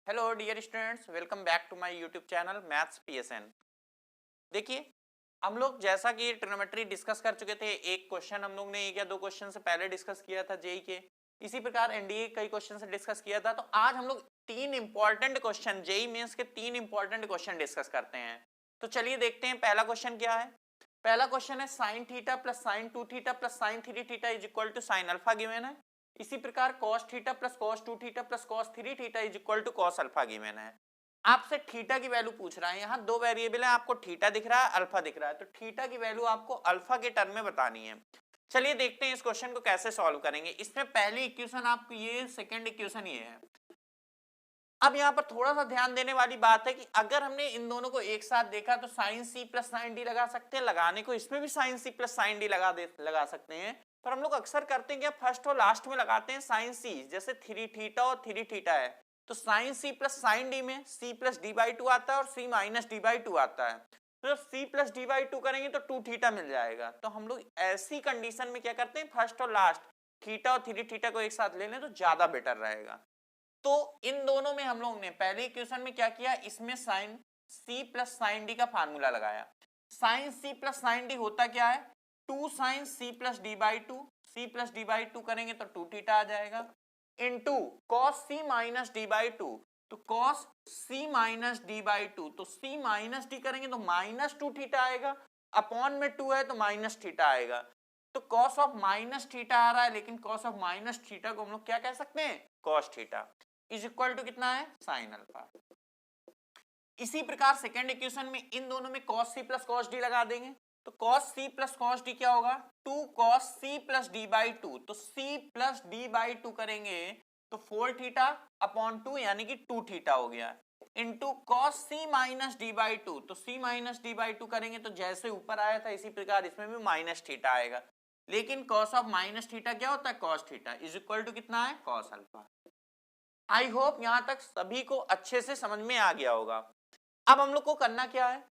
Hello dear students, welcome back to my YouTube channel maths PSN. देखिए, हम लोग जैसा कि ट्रिग्नोमेट्री डिस्कस कर चुके थे, एक क्वेश्चन हम लोग ने एक या दो क्वेश्चन से पहले डिस्कस किया था जेई के। इसी प्रकार एनडीए कई क्वेश्चन से डिस्कस किया था। तो आज हम लोग तीन इंपॉर्टेंट क्वेश्चन, जेई मेंस के तीन इंपॉर्टेंट क्वेश्चन डिस्कस करते हैं। तो चलिए देखते हैं पहला क्वेश्चन क्या है। पहला क्वेश्चन है sine theta plus sine two theta plus sine three theta is equal to sine alpha given है। इसी प्रकार cos theta plus cos two theta plus cos three theta is equal to cos alpha given है। आपसे theta की value पूछ रहा है। यहाँ दो वेरिएबल है, आपको थीटा दिख रहा है, अल्फा दिख रहा है। तो थीटा की वैल्यू आपको अल्फा के टर्म में बतानी है। चलिए देखते हैं इस क्वेश्चन को कैसे सॉल्व करेंगे। इसमें पहली इक्वेशन आपको ये, सेकंड इक्वेशन ये है। अब यहाँ पर थोड़ा सा ध्यान देने वाली बात है कि अगर हमने इन दोनों को एक साथ देखा तो sine C plus sine D लगा सकते हैं, लगाने को इसमें भी sine C plus sine D लगा सकते हैं। पर हम लोग अक्सर करते हैं क्या, फर्स्ट और लास्ट में लगाते हैं साइन सी। जैसे थ्री थीटा और थ्री थीटा है तो sine C plus sine D में C plus D by two आता है और C minus D by two आता है। तो जब C plus D by two करेंगे तो टू थीटा मिल जाएगा। तो हम लोग ऐसी कंडीशन में क्या करते हैं, फर्स्ट और लास्ट थीटा और थ्री थीटा को एक साथ ले लें तो ज्यादा बेटर रहेगा। तो इन दोनों में हम लोग ने पहले इक्वेशन में क्या किया, इसमें sine C plus sine D का फार्मूला लगाया। Sine C plus sine D होता क्या है, two sine C plus D by two. C plus D by two करेंगे तो टू थीटा आ जाएगा, into cos C minus D by two. तो cos C minus D by two, तो C minus D करेंगे तो माइनस टू थीटा आएगा, upon में टू है तो माइनस थीटा आएगा। तो कॉस ऑफ माइनस थीटा आ रहा है, लेकिन कॉस ऑफ माइनस थीटा को हम लोग क्या कह सकते हैं, cos theta is equal to कितना है, साइन अल्फा। इसी प्रकार सेकेंड इक्वेशन में इन दोनों में cos c plus cos d लगा देंगे। तो cos c plus cos d क्या होगा, two cos c plus d by two. तो c plus d by two करेंगे तो फोर थीटा अपॉन टू यानी कि टू थीटा हो गया, into cos c minus D by two. तो c minus D by two करेंगे तो जैसे ऊपर आया था इसी प्रकार इसमें भी माइनस थीटा आएगा, लेकिन cos ऑफ माइनस थीटा क्या होता है, cos theta is equal to कितना है, cos अल्फा। आई होप यहां तक सभी को अच्छे से समझ में आ गया होगा। अब हम लोग को करना क्या है,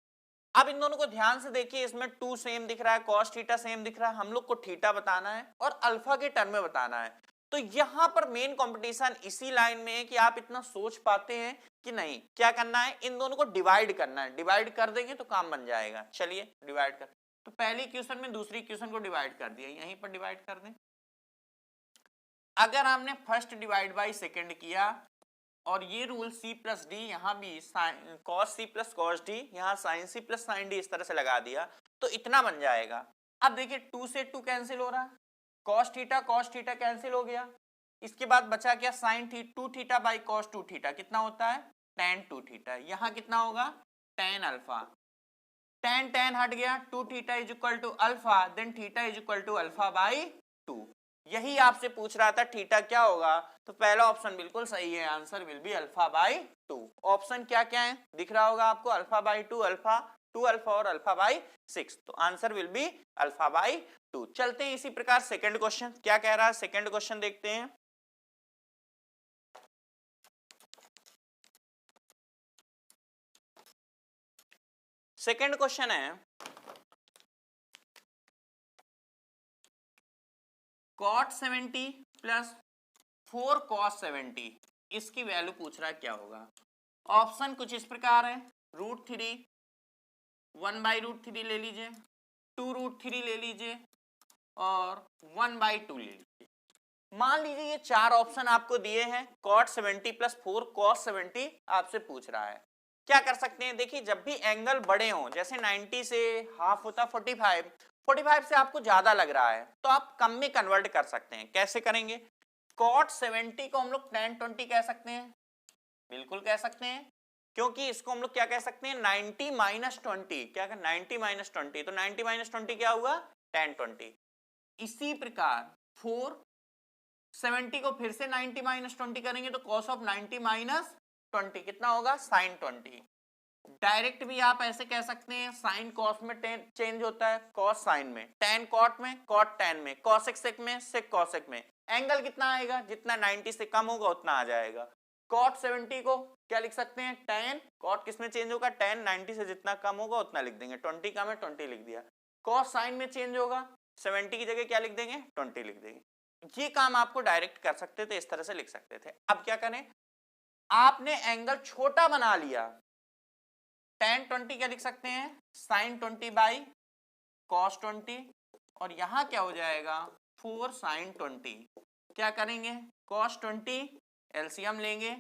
अब इन दोनों को ध्यान से देखिए। इसमें टू सेम दिख रहा है, cos थीटा सेम दिख रहा है। हम लोग को थीटा बताना है और अल्फा के टर्म में बताना है। तो यहां पर मेन कंपटीशन इसी लाइन में है कि आप इतना सोच पाते हैं कि नहीं। क्या करना है, इन दोनों को डिवाइड करना है। डिवाइड कर देंगे तो काम बन जाएगा। चलिए डिवाइड कर, तो पहली इक्वेशन में दूसरी इक्वेशन को डिवाइड कर दिया, यहीं पर डिवाइड कर दें। अगर हमने फर्स्ट डिवाइड बाई सेकेंड किया और ये रूल c प्लस डी, यहाँ भी cos c plus cos D, यहाँ sin c plus sin D इस तरह से लगा दिया तो इतना बन जाएगा। अब देखिए टू से टू कैंसिल हो रहा है, cos थीटा कैंसिल हो गया। इसके बाद बचा क्या, sine two theta by cos two theta कितना होता है, tan टू थीटा। यहाँ कितना होगा, tan अल्फा। tan tan हट गया, two theta is equal to alpha, then theta is equal to alpha by two. यही आपसे पूछ रहा था थीटा क्या होगा। तो पहला ऑप्शन बिल्कुल सही है, answer will be alpha by to. Option क्या क्या है दिख रहा होगा आपको, alpha by to, alpha two alpha और अल्फा बाई सिक्स। तो answer will be alpha by to. चलते हैं इसी प्रकार सेकंड क्वेश्चन क्या कह रहा है, सेकंड क्वेश्चन देखते हैं। सेकंड क्वेश्चन है cot 70 प्लस 4 cos 70, इसकी वैल्यू पूछ रहा है क्या होगा। ऑप्शन कुछ इस प्रकार है, root three, one by root three ले लीजिए, टू रूट थ्री ले लीजिए और वन बाई टू ले लीजिए। मान लीजिए ये चार ऑप्शन आपको दिए हैं, cot 70 प्लस 4 cos 70 आपसे पूछ रहा है। क्या कर सकते हैं, देखिए जब भी एंगल बड़े हों, जैसे 90 से हाफ होता 45, 45 से आपको ज्यादा लग रहा है तो आप कम में कन्वर्ट कर सकते हैं। कैसे करेंगे, cot 70 को हम लोग tan 20 कह सकते हैं, बिल्कुल कह सकते हैं, क्योंकि इसको हम लोग क्या कह सकते हैं, 90 माइनस 20। क्या 90 माइनस 20, तो 90 माइनस 20 क्या हुआ, tan 20। इसी प्रकार 470 को फिर से 90 माइनस 20 करेंगे तो cos ऑफ 90 माइनस 20 कितना होगा, sin 20। डायरेक्ट भी आप ऐसे कह सकते हैं, साइन कॉस में चेंज होता है, कॉस साइन में, टेन कॉट में, कॉट टेन में, कॉसेक सेक में, सेक कॉसेक में। एंगल कितना आएगा, जितना 90 से कम होगा उतना आ जाएगा। कॉट 70 को क्या लिख सकते हैं, टेन कॉट किस में चेंज होगा, टेन 90 से जितना कम होगा उतना लिख देंगे, 20 कम है 20 लिख दिया। कॉस साइन में चेंज होगा, 70 की जगह क्या लिख देंगे, 20 लिख देंगे। ये काम आपको डायरेक्ट कर सकते थे, इस तरह से लिख सकते थे। अब क्या करें, आपने एंगल छोटा बना लिया, tan 20 क्या लिख सकते हैं, sin 20 बाई cos 20, और यहां क्या हो जाएगा 4 sin 20, क्या करेंगे cos 20 एलसीएम लेंगे,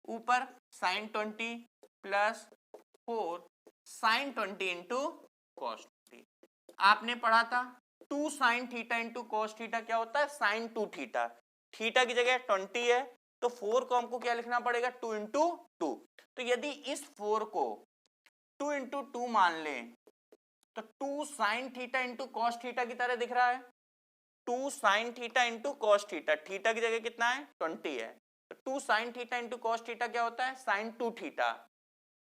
ऊपर sin 20 plus 4 sin 20 into cos 20। आपने पढ़ा था 2 sin theta into cos theta क्या होता है sin 2 थीटा, थीटा की जगह 20 है तो 4 को हमको क्या लिखना पड़ेगा 2 इंटू 2। तो यदि इस 4 को 2 इंटू 2 मान लें तो 2 sin theta into cos theta की तरह दिख रहा है, 2 sin theta into cos theta, theta की जगह कितना है 20 है, तो 2 sin theta into cos theta क्या होता है sin 2 थीटा,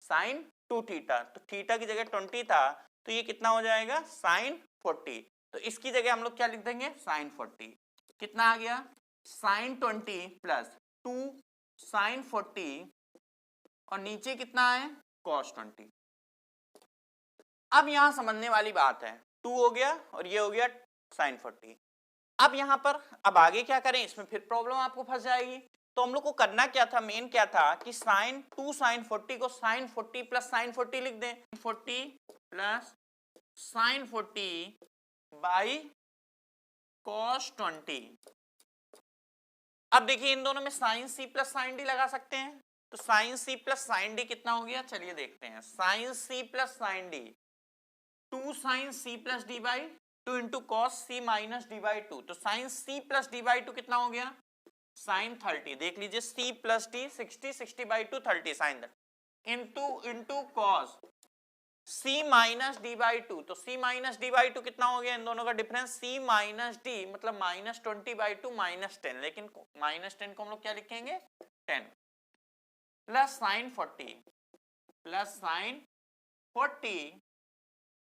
sin 2 थीटा, तो थीटा की जगह 20 था तो ये कितना हो जाएगा sin 40, तो इसकी जगह हम लोग क्या लिख देंगे sin 40, कितना आ गया sin 20 प्लस 2 sin 40 और नीचे कितना है cos 20। अब यहां समझने वाली बात है 2 हो गया और ये हो गया sin 40। अब यहां पर अब आगे क्या करें, इसमें फिर प्रॉब्लम आपको फंस जाएगी, तो हम लोग को करना क्या था, मेन क्या था कि sin 2 sin 40 को sin 40 प्लस sin 40 लिख दें, 40 प्लस sin 40 बाई cos 20। अब देखिए इन दोनों में sin c plus sin d लगा सकते हैं, तो sin c plus sin d कितना हो गया, चलिए देखते हैं, sin c plus sin d 2 sin c plus D by 2 into cos C minus D by 2, तो sin c plus D by 2 कितना हो गया sin 30, देख लीजिए c plus d 60, 60 by 2 30 sin into cos c minus D by 2, तो c minus D by 2 कितना हो गया, इन दोनों का डिफरेंस c माइनस डी मतलब माइनस 20 बाई 2 माइनस 10, लेकिन माइनस 10 को हम लोग क्या लिखेंगे 10 plus sin 40 plus sin 40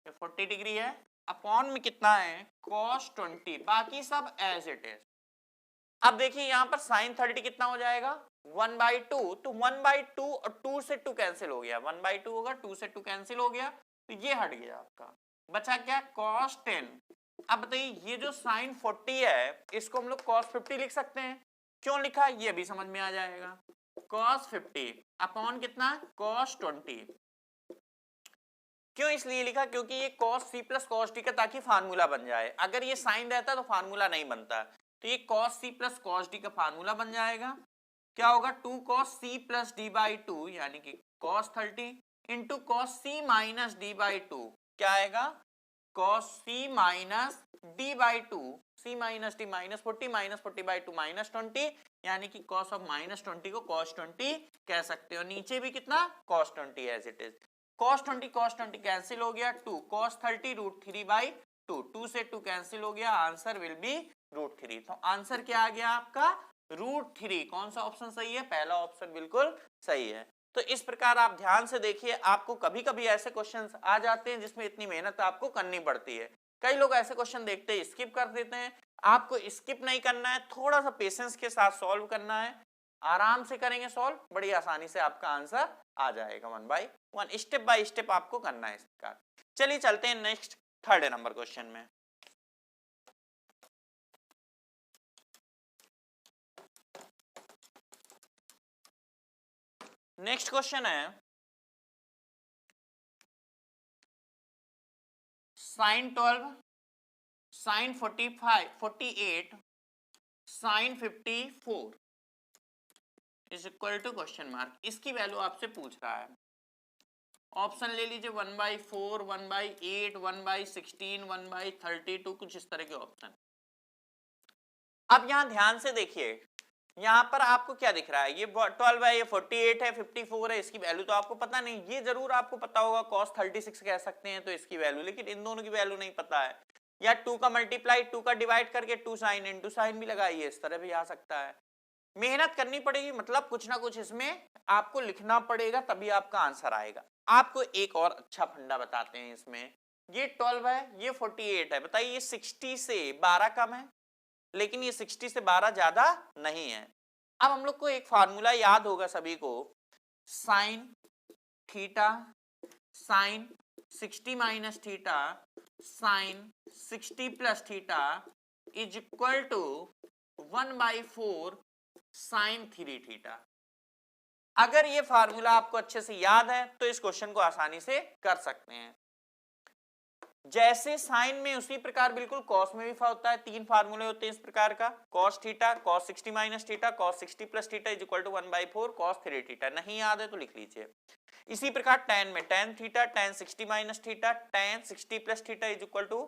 40 degree है, अपॉन में कितना है cos 20, बाकी सब एज इट इज। अब देखिए यहां पर sin 30 कितना हो जाएगा 1/2, तो 1/2 और 2 से 2 कैंसिल हो गया, 1/2 होगा 2 से 2 कैंसिल हो गया, तो ये हट गया आपका, बचा क्या cos 10। अब बताइए ये जो sin 40 है इसको हम लोग cos 50 लिख सकते हैं, क्यों लिखा ये भी समझ में आ जाएगा, cos 50 अपॉन कितना cos 20, क्यों इसलिए लिखा क्योंकि ये cos c plus cos d का ताकि फार्मूला बन जाए, अगर ये साइन रहता तो फार्मूला नहीं बनता, तो ये cos c plus cos d का फार्मूला बन जाएगा, क्या होगा 2 cos c plus d by 2 यानी कि cos 30 into cos c minus d by 2, क्या आएगा cos c minus d by 2, c minus d minus 40 by 2 minus 20, यानी कि cos ऑफ माइनस 20 को cos 20 कह सकते हो, नीचे भी कितना cos 20 as it is, cos 20 cancel हो गया, 2 cos 30 रूट 3 बाई 2, 2 से 2 कैंसिल हो गया, आंसर विल बी रूट 3, तो आंसर क्या आ गया आपका रूट 3। कौन सा ऑप्शन सही है, पहला ऑप्शन बिल्कुल सही है। तो इस प्रकार आप ध्यान से देखिए, आपको कभी कभी ऐसे क्वेश्चंस आ जाते हैं जिसमें इतनी मेहनत आपको करनी पड़ती है, कई लोग ऐसे क्वेश्चन देखते हैं स्किप कर देते हैं, आपको स्किप नहीं करना है, थोड़ा सा पेशेंस के साथ सॉल्व करना है, आराम से करेंगे सॉल्व, बड़ी आसानी से आपका आंसर आ जाएगा 1 बाई 1, स्टेप बाय स्टेप आपको करना है इस प्रकार। चलिए चलते हैं नेक्स्ट थर्ड नंबर क्वेश्चन में। नेक्स्ट क्वेश्चन है sin 12 sin 45 48 sin 54 is equal to question mark, इसकी वैल्यू आपसे पूछ रहा है, ऑप्शन ले लीजिए 1/4 1/8 1/16 1/32, कुछ इस तरह के ऑप्शन। अब यहां ध्यान से देखिए, यहां पर आपको क्या दिख रहा है, ये 12 है, ये 48 है, 54 है, इसकी वैल्यू तो आपको पता नहीं, ये जरूर आपको पता होगा cos 36 कह सकते हैं तो इसकी वैल्यू, लेकिन इन दोनों की वैल्यू नहीं पता है, या 2 का मल्टीप्लाई 2 का डिवाइड करके 2 sin इंटू साइन भी लगाइए, इस तरह भी आ सकता है, मेहनत करनी पड़ेगी, मतलब कुछ ना कुछ इसमें आपको लिखना पड़ेगा तभी आपका आंसर आएगा। आपको एक और अच्छा फंडा बताते हैं इसमें, ये 12 है, ये 48 है, बताइए ये 60 से 12 कम है, लेकिन ये 60 से 12 ज्यादा नहीं है। अब हम लोग को एक फार्मूला याद होगा सभी को, sine theta sine 60 minus theta sine 60 plus theta is equal to 1/4 sine 3 theta. अगर ये फार्मूला आपको अच्छे से याद है तो इस क्वेश्चन को आसानी से कर सकते हैं। जैसे साइन में उसी प्रकार बिल्कुल कॉस में भी होता है, तीन फार्मूले होते हैं इस प्रकार का, cos theta, cos 60 minus theta, cos 60 plus theta is equal to 1/4 cos 3 theta. नहीं याद है तो लिख लीजिए। इसी प्रकार टैन में tan theta, tan 60 minus theta, tan 60 plus theta is equal to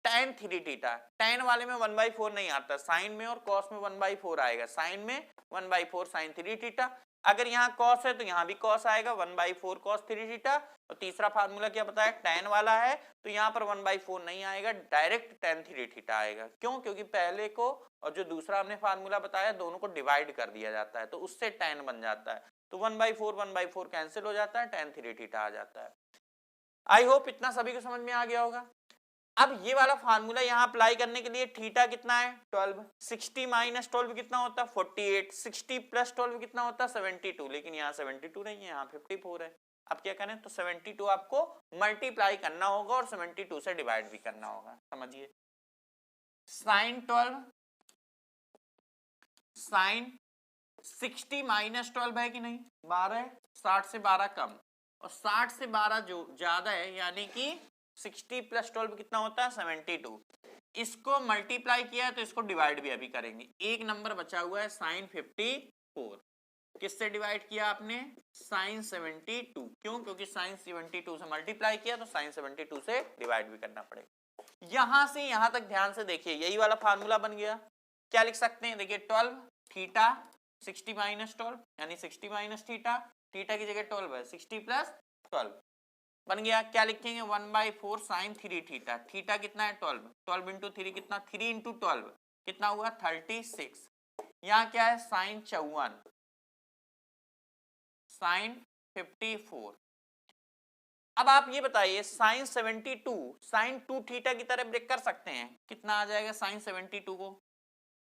tan 3 theta. Tan वाले में 1/4 नहीं आता, साइन में और कॉस में 1/4 आएगा, साइन में 1/4 साइन 3 थीटा। अगर यहाँ कॉस है तो यहाँ भी कॉस आएगा, 1/4 कॉस 3 थीटा। और तीसरा फार्मूला क्या बताया, टैन वाला है तो यहाँ पर 1/4 नहीं आएगा, डायरेक्ट टैन 3 थीटा आएगा। क्यों? क्योंकि पहले को और जो दूसरा हमने फार्मूला बताया दोनों को डिवाइड कर दिया जाता है तो उससे टैन बन जाता है, तो 1/4 कैंसिल हो जाता है, टैन 3 थीटा आ जाता है। आई होप इतना सभी को समझ में आ गया होगा। अब ये वाला फार्मूला यहाँ अप्लाई करने के लिए थीटा कितना है 12, 60 माइनस 12 कितना होता है 48, 60 प्लस 12 कितना होता है 72, लेकिन यहाँ 72 नहीं है, यहाँ 54 है। अब क्या करें, तो 72 आपको मल्टीप्लाई करना होगा और 72 से डिवाइड भी करना होगा। समझिए, साइन 12 साइन 60 माइनस 12 है कि नहीं, 12, 60 से 12 कम और 60 से 12 जो ज्यादा है, यानी कि 60 प्लस 12 कितना होता है 72। इसको मल्टीप्लाई किया है तो इसको डिवाइड भी अभी करेंगे। एक नंबर बचा हुआ है साइन 54, किससे डिवाइड किया आपने, साइन 72। क्यों? क्योंकि साइन 72 से मल्टीप्लाई किया तो साइन 72 से डिवाइड भी करना पड़ेगा। यहां से यहां तक ध्यान से देखिए, यही वाला फार्मूला बन गया। क्या लिख सकते हैं, देखिए 12 थीटा 60 माइनस 12 यानी 60 माइनस थीटा, थीटा की जगह 12 है, 60 प्लस 12 बन गया। क्या लिखेंगे, 1/4 साइन 3 थीटा, थीटा कितना है 12, 12 इंटू 3 कितना, 3 इंटू 12 कितना हुआ 36। यहाँ क्या है साइन 54, साइन 54। अब आप ये बताइए साइन 72 साइन 2 थीटा की तरह ब्रेक कर सकते हैं, कितना आ जाएगा साइन 72 को,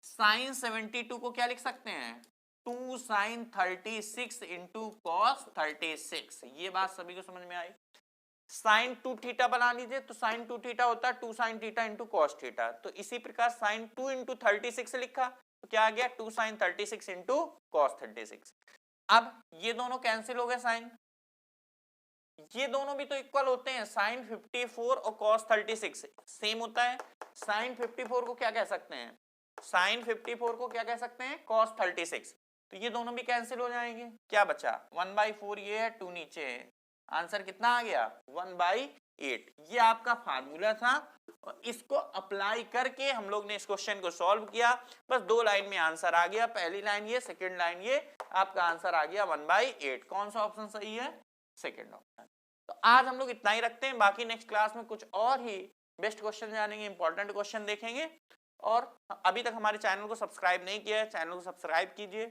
साइन 72 को क्या लिख सकते हैं 2 साइन 36 इंटू कॉस 36। ये बात सभी को समझ में आई। साइन 2 थीटा बना लीजिए तो साइन 2 थीटा होता है 2 sine theta into cos theta, तो इसी प्रकार साइन 2 इंटू 36 लिखा तो क्या आ गया 2 साइन 36 इंटू कॉस 36। अब ये दोनों कैंसिल हो गए साइन, ये दोनों भी तो इक्वल होते हैं, साइन 54 और कॉस 36 सेम होता है। साइन 54 को क्या कह सकते हैं, साइन 54 को क्या कह सकते हैं कॉस 36, तो ये दोनों भी कैंसिल हो जाएंगे। क्या बचा 1/4 ये है, 2 नीचे है, आंसर कितना आ गया 1/8। ये आपका फार्मूला था और इसको अप्लाई करके हम लोग ने इस क्वेश्चन को सॉल्व किया। बस 2 लाइन में आंसर आ गया, पहली लाइन ये, सेकंड लाइन ये, आपका आंसर आ गया 1/8। कौन सा ऑप्शन सही है, सेकंड ऑप्शन। तो आज हम लोग इतना ही रखते हैं, बाकी नेक्स्ट क्लास में कुछ और ही बेस्ट क्वेश्चन जानेंगे, इंपॉर्टेंट क्वेश्चन देखेंगे। और अभी तक हमारे चैनल को सब्सक्राइब नहीं किया है, चैनल को सब्सक्राइब कीजिए,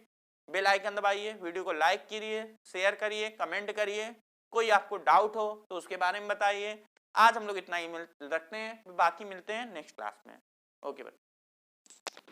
बेल आइकन दबाइए, वीडियो को लाइक करिए, शेयर करिए, कमेंट करिए। कोई आपको डाउट हो तो उसके बारे में बताइए। आज हम लोग इतना ही रखते हैं, बाकी मिलते हैं नेक्स्ट क्लास में। ओके बच्चे।